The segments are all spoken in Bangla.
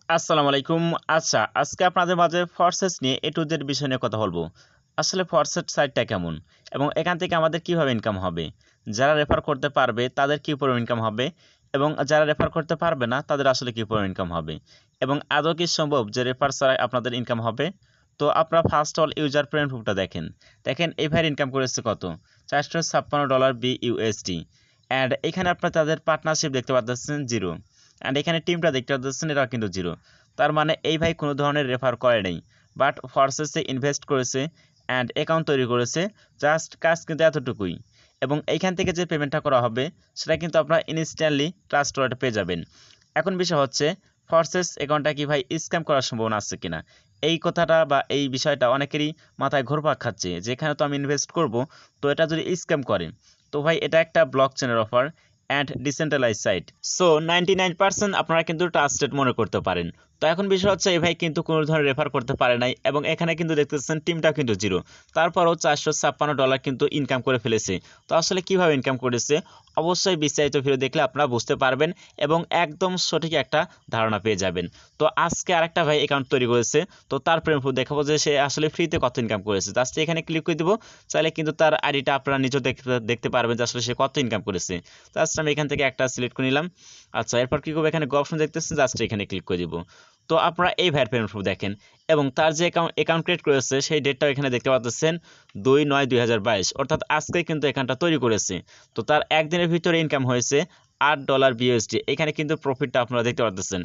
আসসালামু আলাইকুম। আচ্ছা, আজকে আপনাদের মাঝে ফরসেস নিয়ে এ টু জেড বিষয় নিয়ে কথা বলবো। আসলে ফরসেস সাইটটা কেমন এবং এখান থেকে আমাদের কিভাবে ইনকাম হবে? যারা রেফার করতে পারবে তাদের কি পরিমাণ ইনকাম হবে এবং যারা রেফার করতে পারবে না তাদের আসলে কি পরিমাণ ইনকাম হবে? এবং আদৌ কি সম্ভব যে রেফার ছাড়া আপনাদের ইনকাম হবে? তো আপনারা ফার্স্ট অল ইউজার পেমেন্ট প্রুফটা দেখেন। দেখেন এই ভাইয়ের ইনকাম করেছে কত? $456 BUSD। অ্যান্ড এখানে আপনারা তাদের পার্টনারশিপ দেখতে পাচ্ছেন 0। অ্যান্ড এখানে টিমটা দেখতে পাচ্ছেন এরা কিন্তু 0। তার মানে এই ভাই কোনো ধরনের রেফার করে নাই, বাট ফরসেসে ইনভেস্ট করেছে অ্যান্ড অ্যাকাউন্ট তৈরি করেছে। জাস্ট কাজ কিন্তু এতটুকুই। এবং এইখান থেকে যে পেমেন্টটা করা হবে সেটা কিন্তু আপনারা ইনস্ট্যান্টলি ট্রাস্ট ওয়ালেটে পেয়ে যাবেন। এখন বিষয় হচ্ছে ফরসেস অ্যাকাউন্টটা কি ভাই স্ক্যাম করার সম্ভাবনা আছে কিনা, এই কথাটা বা এই বিষয়টা অনেকেরই মাথায় ঘুরপাক খাচ্ছে যে এখানে তো আমি ইনভেস্ট করব, তো এটা যদি স্ক্যাম করে। তো ভাই এটা একটা ব্লক চেনের offer and decentralise site, so 99% আপনারা কিন্তু ট্রাস্টেড মনে করতে পারেন। তো এখন বিষয় হচ্ছে এই ভাই কিন্তু কোনো ধরনের রেফার করতে পারে নাই এবং এখানে কিন্তু দেখতেছেন টিমটা কিন্তু 0। তারপরও $456 কিন্তু ইনকাম করে ফেলেছে। তো আসলে কিভাবে ইনকাম করেছে অবশ্যই বিস্তারিত ভিডিও দেখলে আপনারা বুঝতে পারবেন এবং একদম সঠিক একটা ধারণা পেয়ে যাবেন। তো আজকে আরেকটা ভাই অ্যাকাউন্ট তৈরি করেছে, তো তার প্রেমফুল দেখাবো যে সে আসলে ফ্রিতে কত ইনকাম করেছে। জাস্ট এখানে ক্লিক করে দিব, চাইলে কিন্তু তার আইডিটা আপনারা নিজেও দেখতে পারবেন যে আসলে সে কত ইনকাম করেছে। জাস্ট আমি এখান থেকে একটা সিলেক্ট করে নিলাম। আচ্ছা, এরপর কি করবো, এখানে অপশন দেখতেছেন, জাস্ট এখানে ক্লিক করে দিব। তো আপনারা এই ভাইয়ের পেমেন্ট প্রুফ দেখেন এবং তার যে অ্যাকাউন্ট ক্রিয়েট করেছে সেই ডেটটাও এখানে দেখতে পাচ্ছেন 2/9/2022, অর্থাৎ আজকে কিন্তু অ্যাকাউন্টটা তৈরি করেছে। তো তার একদিনের ভিতরে ইনকাম হয়েছে $8 বিএসডি। এখানে কিন্তু প্রফিটটা আপনারা দেখতে পাচ্ছেন।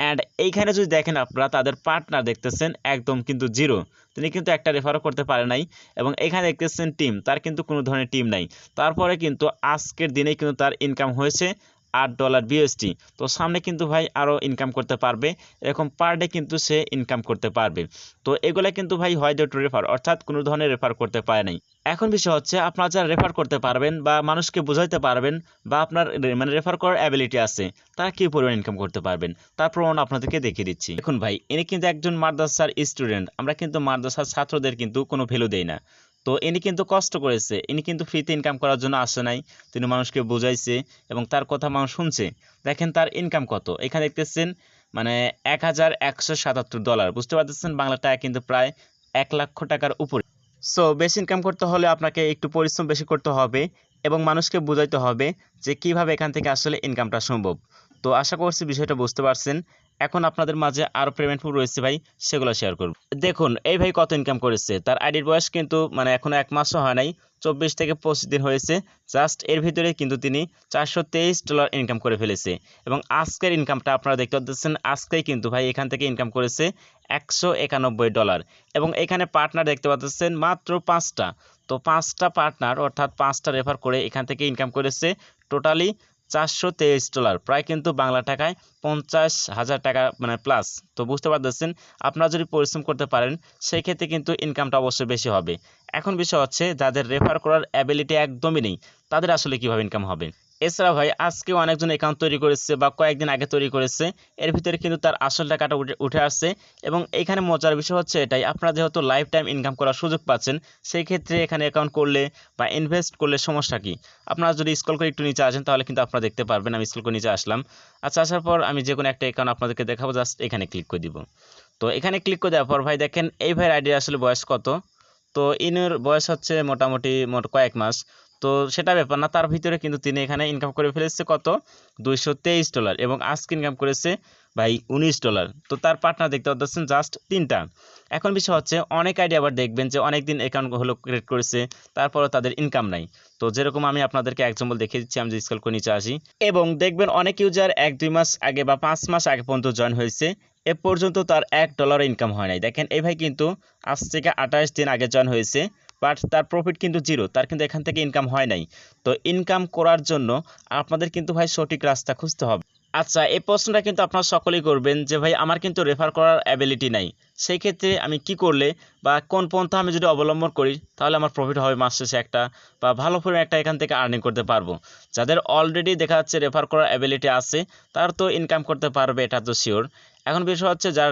অ্যান্ড এইখানে যদি দেখেন আপনারা তাদের পার্টনার দেখতেছেন একদম কিন্তু 0। তিনি কিন্তু একটা রেফারও করতে পারে নাই। এবং এখানে দেখতেছেন টিম, তার কিন্তু কোনো ধরনের টিম নাই। তারপরে কিন্তু আজকের দিনেই কিন্তু তার ইনকাম হয়েছে $8 বিএসটি। তো সামনে কিন্তু ভাই আরও ইনকাম করতে পারবে, এরকম পার ডে কিন্তু সে ইনকাম করতে পারবে। তো এগুলা কিন্তু ভাই হয় টু রেফার, অর্থাৎ কোনো ধরনের রেফার করতে পারে নাই। এখন বিষয় হচ্ছে আপনারা যারা রেফার করতে পারবেন বা মানুষকে বোঝাইতে পারবেন বা আপনার মানে রেফার করার অ্যাবিলিটি আছে, তারা কি পরিমাণ ইনকাম করতে পারবেন তার প্রমাণ আপনাদেরকে দেখিয়ে দিচ্ছি। দেখুন ভাই, ইনি কিন্তু একজন মাদ্রাসার স্টুডেন্ট। আমরা কিন্তু মাদ্রাসার ছাত্রদের কিন্তু কোনো ভ্যালু দেই না। তো ইনি কিন্তু কষ্ট করেছে, ইনি কিন্তু ফ্রিতে ইনকাম করার জন্য আসে নাই। তিনি মানুষকে বুঝাইছে এবং তার কথা মানুষ শুনছে। দেখেন তার ইনকাম কত, এখানে দেখতেছেন মানে $1177। বুঝতে পারতেছেন বাংলা টাকা কিন্তু প্রায় 1,00,000 টাকার উপরে। সো বেশি ইনকাম করতে হলে আপনাকে একটু পরিশ্রম বেশি করতে হবে এবং মানুষকে বোঝাইতে হবে যে কিভাবে এখান থেকে আসলে ইনকামটা সম্ভব। তো আশা করছি বিষয়টা বুঝতে পারছেন। এখন আপনাদের মাঝে আরও পেমেন্ট প্রুফ রয়েছে ভাই, সেগুলো শেয়ার করব। দেখুন এই ভাই কত ইনকাম করেছে, তার আইডির বয়স কিন্তু মানে এখনো 1 মাসও হয় নাই, 24 থেকে 25 দিন হয়েছে। জাস্ট এর ভিতরে কিন্তু তিনি $423 ইনকাম করে ফেলেছে। এবং আজকের ইনকামটা আপনারা দেখতে পাচ্ছেন, আজকেই কিন্তু ভাই এখান থেকে ইনকাম করেছে $191। এবং এখানে পার্টনার দেখতে পাচ্ছেন মাত্র 5টা। তো 5টা পার্টনার অর্থাৎ 5টা রেফার করে এখান থেকে ইনকাম করেছে টোটালি $423, প্রায় কিন্তু বাংলা টাকায় 50,000 টাকা মানে প্লাস। তো বুঝতে পারতেছেন আপনারা যদি পরিশ্রম করতে পারেন সেই ক্ষেত্রে কিন্তু ইনকামটা অবশ্যই বেশি হবে। এখন বিষয় হচ্ছে যাদের রেফার করার অ্যাবিলিটি একদমই নেই তাদের আসলে কিভাবে ইনকাম হবে। এছাড়া ভাই আজকেও অনেকজন অ্যাকাউন্ট তৈরি করেছে বা কয়েকদিন আগে তৈরি করেছে, এর ভিতরে কিন্তু তার আসল টাকাটা উঠে আসছে। এবং এখানে মজার বিষয় হচ্ছে এটাই, আপনারা যেহেতু লাইফ টাইম ইনকাম করার সুযোগ পাচ্ছেন, সেই ক্ষেত্রে এখানে অ্যাকাউন্ট করলে বা ইনভেস্ট করলে সমস্যা কি? আপনারা যদি স্ক্রল করে একটু নিচে আসেন তাহলে কিন্তু আপনারা দেখতে পারবেন। আমি স্ক্রল করে নিচে আসলাম। আচ্ছা, আসার পর আমি যে কোনো একটা অ্যাকাউন্ট আপনাদেরকে দেখাবো, জাস্ট এখানে ক্লিক করে দিব। তো এখানে ক্লিক করে দেওয়ার পর ভাই দেখেন এই ভাইয়ের আইডির আসলে বয়স কত। তো ইনুর বয়স হচ্ছে মোটামুটি কয়েক মাস। তো সেটা ব্যাপার না, তার ভিতরে কিন্তু তিনি এখানে ইনকাম করে ফেলেছে কত, $223। এবং আজকে ইনকাম করেছে ভাই $19। তো তার পার্টনার দেখতে পাচ্ছেন জাস্ট 3টা। এখন বিষয় হচ্ছে অনেক আইডি আবার দেখবেন যে অনেক দিন অ্যাকাউন্ট হলো ক্রিয়েট করেছে, তারপরও তাদের ইনকাম নাই। তো যেরকম আমি আপনাদেরকে এক্সাম্পল দেখিয়ে দিচ্ছি, আমি যে স্ক্রল করে নিচে আসি এবং দেখবেন অনেক ইউজার 1-2 মাস আগে বা 5 মাস আগে পর্যন্ত জয়েন হয়েছে, এ পর্যন্ত তার $1 ইনকাম হয় নাই। দেখেন এই ভাই কিন্তু আজ থেকে 28 দিন আগে জয়েন হয়েছে, বাট তার প্রফিট কিন্তু 0, তার কিন্তু এখান থেকে ইনকাম হয় নাই। তো ইনকাম করার জন্য আপনাদের কিন্তু ভাই সঠিক রাস্তা খুঁজতে হবে। আচ্ছা, এই প্রশ্নটা কিন্তু আপনারা সকলেই করবেন যে ভাই আমার কিন্তু রেফার করার অ্যাবিলিটি নাই, সেই ক্ষেত্রে আমি কি করলে বা কোন পন্থা আমি যদি অবলম্বন করি তাহলে আমার প্রফিট হবে মাস শেষে একটা বা ভালো পরিমাণ একটা এখান থেকে আর্নিং করতে পারবো। যাদের অলরেডি দেখা যাচ্ছে রেফার করার অ্যাবিলিটি আছে তার তো ইনকাম করতে পারবে, এটা তো শিওর। এখন বিষয় হচ্ছে যারা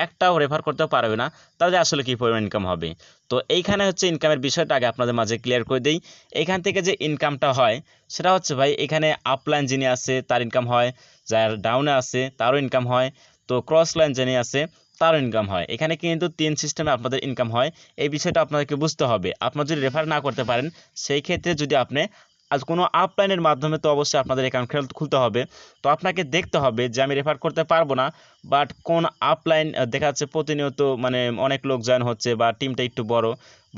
একটাও রেফার করতে পারবে না তাদের আসলে কী পরিমাণ ইনকাম হবে। তো এইখানে হচ্ছে ইনকামের বিষয়টা আগে আপনাদের মাঝে ক্লিয়ার করে দিই। এইখান থেকে যে ইনকামটা হয় সেটা হচ্ছে ভাই এখানে আপলাইন যিনি আছে তার ইনকাম হয়, যার ডাউনে আছে তারও ইনকাম হয়, তো ক্রস লাইন যিনি আছে তারও ইনকাম হয়। এখানে কিন্তু 3 সিস্টেমে আপনাদের ইনকাম হয়। এই বিষয়টা আপনাদেরকে বুঝতে হবে। আপনারা যদি রেফার না করতে পারেন সেই ক্ষেত্রে যদি আপনি আজ কোনো আপলাইনের মাধ্যমে তো অবশ্যই আপনাদের অ্যাকাউন্ট খুলতে হবে। তো আপনাকে দেখতে হবে যে আমি রেফার করতে পারবো না, বাট কোন আপলাইন দেখা যাচ্ছে প্রতিনিয়ত মানে অনেক লোক জয়েন হচ্ছে বা টিমটা একটু বড়,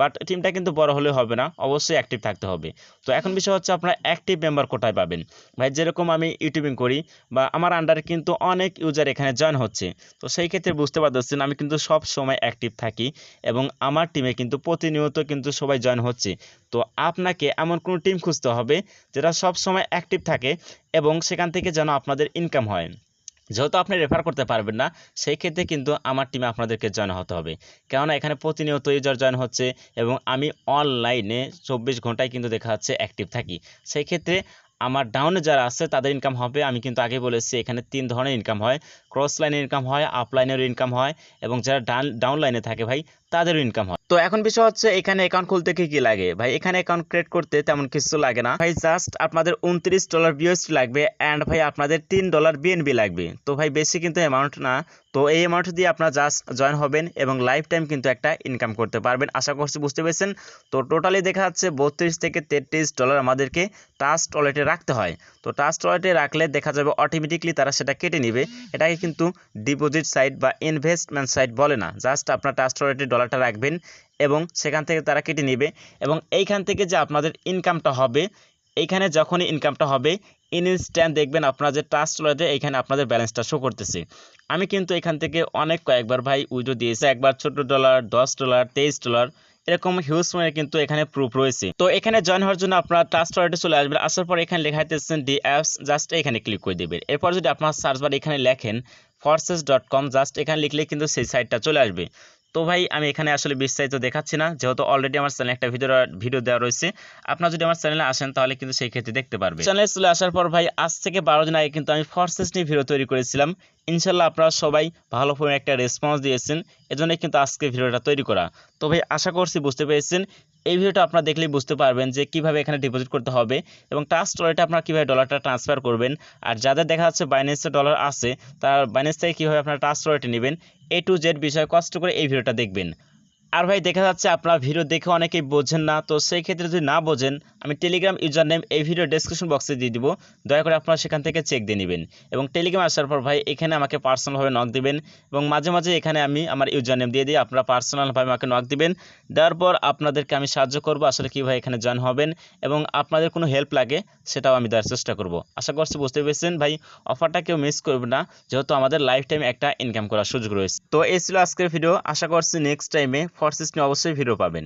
বাট টিমটা কিন্তু বড় হলে হবে না, অবশ্যই অ্যাক্টিভ থাকতে হবে। তো এখন বিষয় হচ্ছে আপনারা অ্যাক্টিভ মেম্বার কোথায় পাবেন ভাই? যেরকম আমি ইউটিউবিং করি বা আমার আন্ডারে কিন্তু অনেক ইউজার এখানে জয়েন হচ্ছে, তো সেই ক্ষেত্রে বুঝতে পারতেছেন আমি কিন্তু সব সময় অ্যাক্টিভ থাকি এবং আমার টিমে কিন্তু প্রতিনিয়ত কিন্তু সবাই জয়েন হচ্ছে। তো আপনাকে এমন কোনো টিম খুঁজতে হবে যেটা সব সময় অ্যাক্টিভ থাকে এবং সেখান থেকে যেন আপনাদের ইনকাম হয়। যেহেতু আপনি রেফার করতে পারবেন না সেই ক্ষেত্রে কিন্তু আমার টিমে আপনাদেরকে জয়েন হতে হবে, কেননা এখানে প্রতিনিয়ত ইউজার জয়েন হচ্ছে এবং আমি অনলাইনে 24 ঘন্টায় কিন্তু দেখা যাচ্ছে অ্যাক্টিভ থাকি। সেই ক্ষেত্রে আমার ডাউনে যারা আছে তাদের ইনকাম হবে, আমি কিন্তু আগে বলেছি এখানে 3 ধরনের ইনকাম হয়, ক্রস লাইনের ইনকাম হয়, আপ লাইনেরও ইনকাম হয় এবং যারা ডাউন লাইনে থাকে ভাই তাদেরও ইনকাম হয়। তো এখন বিষয় হচ্ছে এখানে অ্যাকাউন্ট খুলতে কি কি লাগে ভাই? এখানে অ্যাকাউন্ট ক্রিয়েট করতে তেমন কিছু লাগে না ভাই, জাস্ট আপনাদের $29 বিএসডি লাগবে অ্যান্ড ভাই আপনাদের $3 বিএনবি লাগবে। তো ভাই বেশি কিন্তু অ্যামাউন্ট না, তো এই অ্যামাউন্ট দিয়ে আপনারা জাস্ট জয়েন হবেন এবং লাইফ টাইম কিন্তু একটা ইনকাম করতে পারবেন, আশা করছি বুঝতে পেরেছেন। তো টোটালি দেখা যাচ্ছে $32 থেকে $33 আমাদেরকে ট্রাস্ট ওয়ালেটে রাখতে হয়। তো ট্রাস্ট ওয়ালেটে রাখলে দেখা যাবে অটোমেটিকলি তারা সেটা কেটে নেবে। এটাকে কিন্তু ডিপোজিট সাইট বা ইনভেস্টমেন্ট সাইট বলে না, জাস্ট আপনার ট্রাস্ট ওয়ালেটে ডলারটা রাখবেন এবং সেখান থেকে তারা কেটে নেবে এবং এইখান থেকে যে আপনাদের ইনকামটা হবে, এইখানে যখনই ইনকামটা হবে ইনস্ট্যান্ট দেখবেন আপনারা যে ট্রাস্ট ওয়ালেটে এইখানে আপনাদের ব্যালেন্সটা শো করতেছে। আমি কিন্তু এখান থেকে কয়েকবার ভাই উইথড্র দিয়েছি, একবার $14, $10, $23 এরকম হিউজ মানে কিন্তু এখানে প্রুফ রয়েছে। তো এখানে জয়েন হওয়ার জন্য আপনারা ট্রাস্ট ওয়ালেটে চলে আসবেন, আসার পর এখানে লেখা দিতেছেন ডি অ্যাপস, জাস্ট এখানে ক্লিক করে দেবেন। এরপর যদি আপনার সার্চ বার এখানে লেখেন forsaes.com, জাস্ট এখানে লিখলে কিন্তু সেই সাইটটা চলে আসবে। তো ভাই আমি এখানে আসলে বিস্তারিত দেখাচ্ছি না, যেহেতু অলরেডি আমার চ্যানেলে একটা ভিডিও দেওয়া রয়েছে। আপনারা যদি আমার চ্যানেলে আসেন তাহলে কিন্তু সেই ক্ষেত্রে দেখতে পারবেন। চ্যানেলে চলে আসার পর ভাই আজ থেকে 12 দিন আগে কিন্তু আমি ফরসেস নিয়ে ভিডিও তৈরি করেছিলাম। ইনশাল্লাহ আপনারা সবাই ভালো পরিমাণে একটা রেসপন্স দিয়েছেন, এজন্যই কিন্তু আজকে ভিডিওটা তৈরি করা। তো ভাই আশা করছি বুঝতে পেরেছেন। এই ভিডিওটা আপনারা দেখলেই বুঝতে পারবেন যে কিভাবে এখানে ডিপোজিট করতে হবে এবং ট্রাস্ট ওয়ালেটে আপনারা কিভাবে ডলারটা ট্রান্সফার করবেন। আর যাদের দেখা যাচ্ছে বাইন্যান্সে ডলার আছে তার বাইন্যান্স থেকে কিভাবে আপনারা ট্রাস্ট ওয়ালেটে নেবেন, A to Z বিষয়ে কষ্ট করে এই ভিডিওটা দেখবেন। আর ভাই দেখা যাচ্ছে আপনারা ভিডিও দেখে অনেকেই বোঝেন না, তো সেই ক্ষেত্রে যদি না বোঝেন আমি টেলিগ্রাম ইউজার নেম এই ভিডিও ডেসক্রিপশন বক্সে দিয়ে দিব, দয়া করে আপনারা সেখান থেকে চেক দিয়ে নেবেন এবং টেলিগ্রাম আসার পর ভাই এখানে আমাকে পার্সোনালভাবে নক দিবেন এবং মাঝে মাঝে এখানে আমি আমার ইউজার নেম দিয়ে দিই, আপনারা পার্সোনালভাবে আমাকে নক দিবেন। দেওয়ার পর আপনাদেরকে আমি সাহায্য করব আসলে কীভাবে এখানে জয়েন হবেন এবং আপনাদের কোনো হেল্প লাগে সেটাও আমি দেওয়ার চেষ্টা করব। আশা করছি বুঝতে পেরেছেন ভাই, অফারটা কেউ মিস করবে না, যেহেতু আমাদের লাইফ টাইম একটা ইনকাম করার সুযোগ রয়েছে। তো এই ছিল আজকের ভিডিও, আশা করছি নেক্সট টাইমে ফরসেস নিয়ে অবশ্যই ভিডিও পাবেন।